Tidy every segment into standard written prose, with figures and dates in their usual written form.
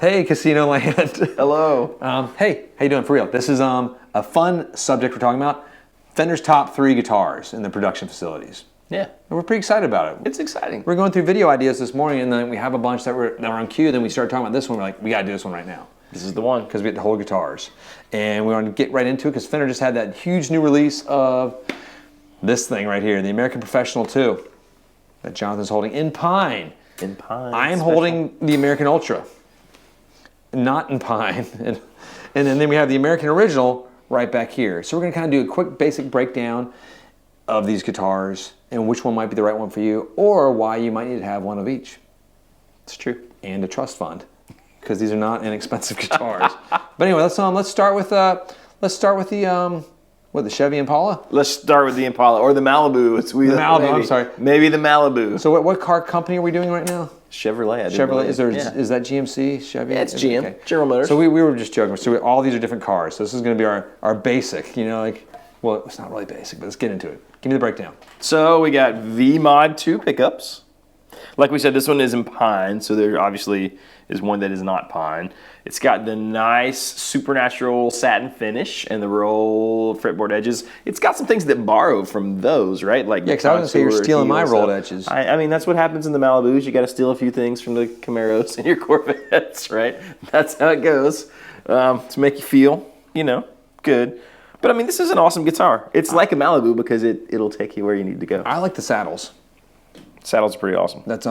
Hey, Casino Land. Hello. Hey, how you doing for real? This is a fun subject we're talking about. Fender's top 3 guitars in the production facilities. Yeah. And we're pretty excited about it. It's exciting. We're going through video ideas this morning, and then we have a bunch that were on queue. Then we started talking about this one. We're like, we got to do this one right now. This is the one. Because we had the whole guitars. And we want to get right into it because Fender just had that huge new release of this thing right here, the American Professional 2 that Jonathan's holding in pine. In pine. I am holding the American Ultra, not in pine. And then we have the American Original right back here. So we're going to kind of do a quick basic breakdown of these guitars and which one might be the right one for you or why you might need to have one of each. It's true. And a trust fund because these are not inexpensive guitars. But anyway, let's start with the Chevy Impala? Let's start with the Impala or the Malibu. The Malibu, maybe. I'm sorry. Maybe the Malibu. So what car company are we doing right now? Chevrolet. Chevrolet. Is that GMC? Chevy? Yeah, it's GM. Okay. General Motors. So we were just joking. So all these are different cars. So this is going to be our basic, well, it's not really basic, but let's get into it. Give me the breakdown. So we got V-Mod 2 pickups. Like we said, this one is in pine, so there obviously is one that is not pine. It's got the nice supernatural satin finish and the roll fretboard edges. It's got some things that borrow from those, right? Like yeah, because I was going to say you're stealing my rolled edges. I mean, that's what happens in the Malibus. You got to steal a few things from the Camaros and your Corvettes, right? That's how it goes to make you feel, good. But I mean, this is an awesome guitar. It's like a Malibu because it'll take you where you need to go. I like the saddles. Saddles are pretty awesome. That's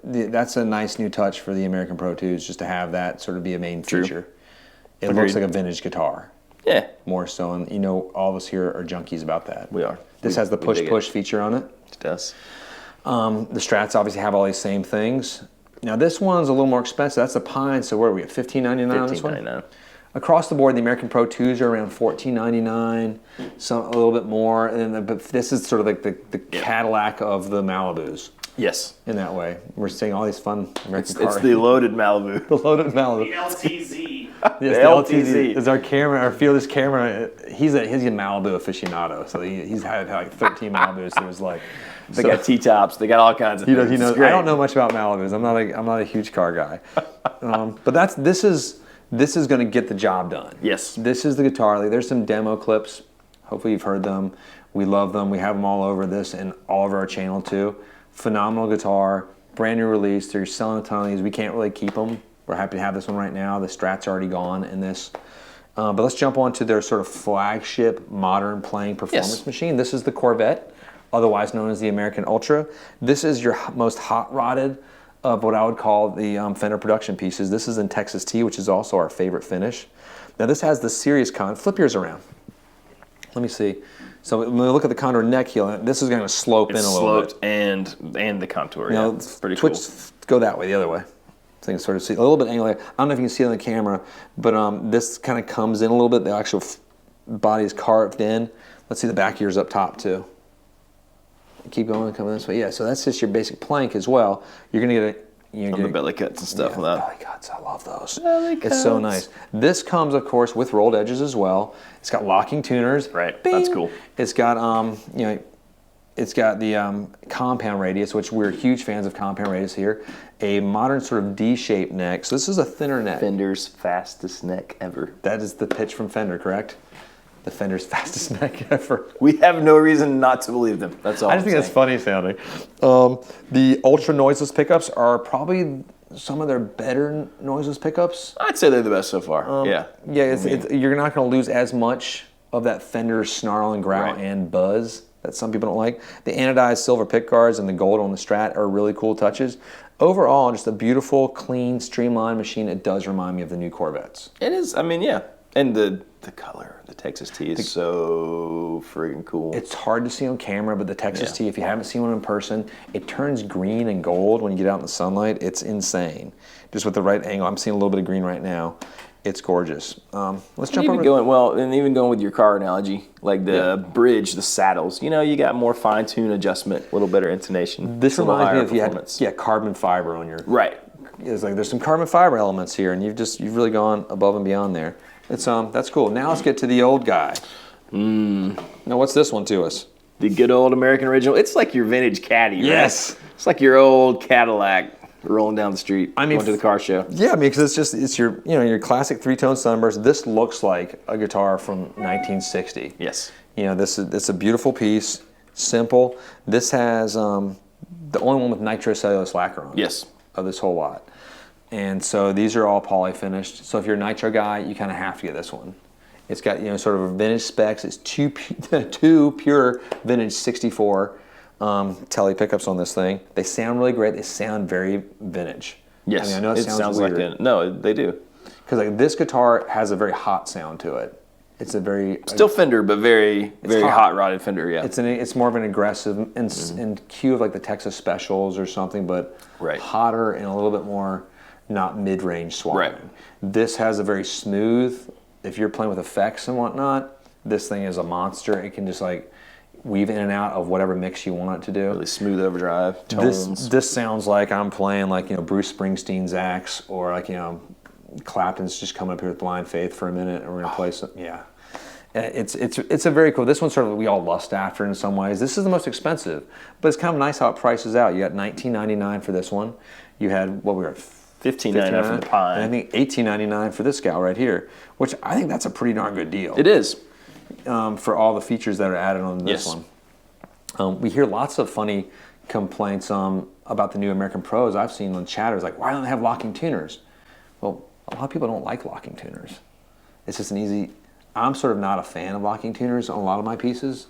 that's a nice new touch for the American Pro 2s, just to have that sort of be a main feature. It looks like a vintage guitar. Yeah. More so, and all of us here are junkies about that. We are. This has the push feature on it. It does. The Strats obviously have all these same things. Now this one's a little more expensive. That's a pine, so where are we at? $15.99 on this one? $15.99. Across the board, the American Pro 2s are around $14.99, some a little bit more. But this is sort of like the Cadillac of the Malibus. Yes. In that way. We're seeing all these fun American cars. It's the loaded Malibu. The loaded Malibu. The LTZ. Yes, the LTZ is our camera, our fielder's camera. He's a Malibu aficionado, so he's had like 13 Malibus. It was like they got T-tops, they got all kinds of things. He knows. I don't know much about Malibus. I'm not a huge car guy, but this is going to get the job done. Yes. This is the guitar. Like, there's some demo clips. Hopefully you've heard them. We love them. We have them all over this and all over our channel too. Phenomenal guitar, brand new release. They're selling a ton of these. We can't really keep them. We're happy to have this one right now. The Strat's already gone in this. But let's jump on to their sort of flagship modern playing performance machine. This is the Corvette, otherwise known as the American Ultra. This is your most hot-rodded of what I would call the Fender production pieces. This is in Texas T, which is also our favorite finish. Now this has the serious flip yours around. Let me see. So when we look at the contour neck heel, this is going to slope in a little bit. Sloped and the contour. Yeah, it's pretty cool. Go that way, the other way. So you can sort of see a little bit angular. I don't know if you can see it on the camera, but this kind of comes in a little bit. The actual body is carved in. Let's see the back ears up top too. Keep going, coming this way. Yeah, so that's just your basic plank as well. You're going to get the belly cuts and stuff on that. Belly cuts, I love those. Belly cuts. It's so nice. This comes, of course, with rolled edges as well. It's got locking tuners. Right, Bing. that's cool. It's got it's got the compound radius, which we're huge fans of compound radius here. A modern sort of D-shaped neck. So this is a thinner neck. Fender's fastest neck ever. That is the pitch from Fender, correct? The Fender's fastest neck ever. We have no reason not to believe them. That's all. I just think that's funny sounding. The ultra noiseless pickups are probably some of their better noiseless pickups. I'd say they're the best so far. Yeah. Yeah, you're not going to lose as much of that Fender snarl and growl and buzz that some people don't like. The anodized silver pick guards and the gold on the Strat are really cool touches. Overall, just a beautiful, clean, streamlined machine. It does remind me of the new Corvettes. It is. I mean, yeah. And the color, the Texas T is so friggin' cool. It's hard to see on camera, but the Texas T, if you haven't seen one in person, it turns green and gold when you get out in the sunlight. It's insane. Just with the right angle. I'm seeing a little bit of green right now. It's gorgeous. Let's jump over. Even going with your car analogy, like the bridge, the saddles. You got more fine-tune adjustment, a little better intonation. This reminds me if you had carbon fiber on your. Right. It's like there's some carbon fiber elements here, and you've really gone above and beyond there. It's that's cool. Now let's get to the old guy. Now what's this one to us? The good old American Original. It's like your vintage Caddy, right? Yes. It's like your old Cadillac. rolling down the street. I mean, going to the car show. Yeah, I mean, because it's your your classic 3-tone sunburst. This looks like a guitar from 1960. Yes. It's a beautiful piece, simple. This has the only one with nitrocellulose lacquer on it. Yes. Of this whole lot. And so these are all poly finished. So if you're a nitro guy, you kind of have to get this one. It's got sort of vintage specs. It's two pure vintage 64 Tele pickups on this thing. They sound really great. They sound very vintage. Yes. I mean, I know it sounds weird. like no, they do. Because like this guitar has a very hot sound to it. It's a very still Fender, but very hot rodded Fender. Yeah. It's more of an aggressive and cue of like the Texas Specials or something, but hotter and a little bit more not mid range swallowing. Right. This has a very smooth. If you're playing with effects and whatnot, this thing is a monster. It can just like weave in and out of whatever mix you want it to do. Really smooth overdrive tones. This sounds like I'm playing like Bruce Springsteen's Axe, or like Clapton's just coming up here with Blind Faith for a minute and we're gonna play some. Yeah, it's a very cool. This one's sort of we all lust after in some ways. This is the most expensive, but it's kind of nice how it prices out. You got $19.99 for this one. You had what we were at $15.99 for the Pine. And I think $18.99 for this gal right here, which I think that's a pretty darn good deal. It is. For all the features that are added on this one. We hear lots of funny complaints about the new American Pros I've seen on chatters, like, why don't they have locking tuners? Well, a lot of people don't like locking tuners. It's just an easy... I'm sort of not a fan of locking tuners on a lot of my pieces.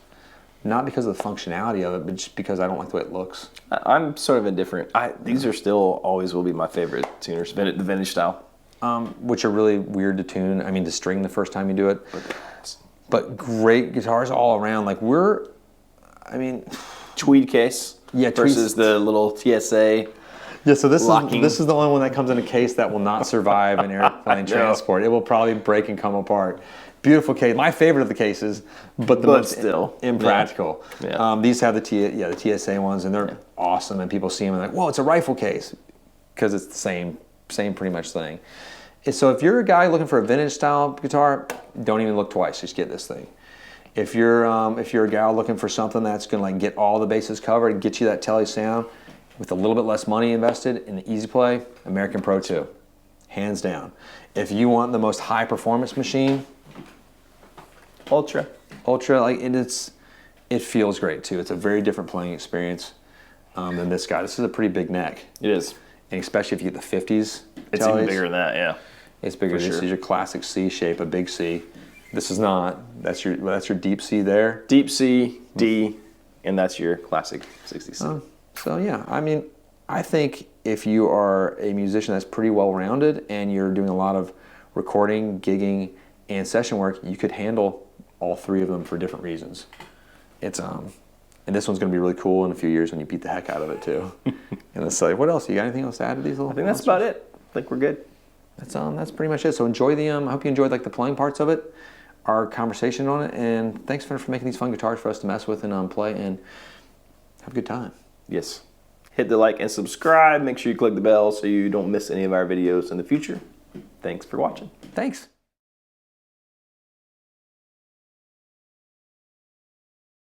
Not because of the functionality of it, but just because I don't like the way it looks. I'm sort of indifferent. These are still always will be my favorite tuners, the vintage style. Which are really weird to tune. I mean, to string the first time you do it. But great guitars all around. Like tweed case. Yeah, versus the little TSA. Yeah, so this is the only one that comes in a case that will not survive an airplane transport. It will probably break and come apart. Beautiful case, my favorite of the cases, but still impractical. Yeah. These have the TSA ones, and they're awesome. And people see them and like, whoa, it's a rifle case, because it's the same pretty much thing. And so if you're a guy looking for a vintage style guitar, don't even look twice. Just get this thing. If you're a gal looking for something that's gonna like get all the bases covered and get you that Tele sound with a little bit less money invested in the easy play, American Pro 2, hands down. If you want the most high performance machine, Ultra, like it feels great too. It's a very different playing experience than this guy. This is a pretty big neck. It is, and especially if you get the 50s. It's even bigger than that. Yeah, it's bigger. This is your classic C shape, a big C. This is not. That's your deep C there. Deep C, D, and that's your classic 60C. So yeah, I mean, I think if you are a musician that's pretty well rounded and you're doing a lot of recording, gigging, and session work, you could handle all three of them for different reasons. It's and this one's going to be really cool in a few years when you beat the heck out of it too. And it's like, what else? You got anything else to add to these little? I think that's about it. I think we're good. That's pretty much it. So enjoy the I hope you enjoyed like the playing parts of it, our conversation on it, and thanks for making these fun guitars for us to mess with and play and have a good time. Yes. Hit the like and subscribe. Make sure you click the bell so you don't miss any of our videos in the future. Thanks for watching. Thanks.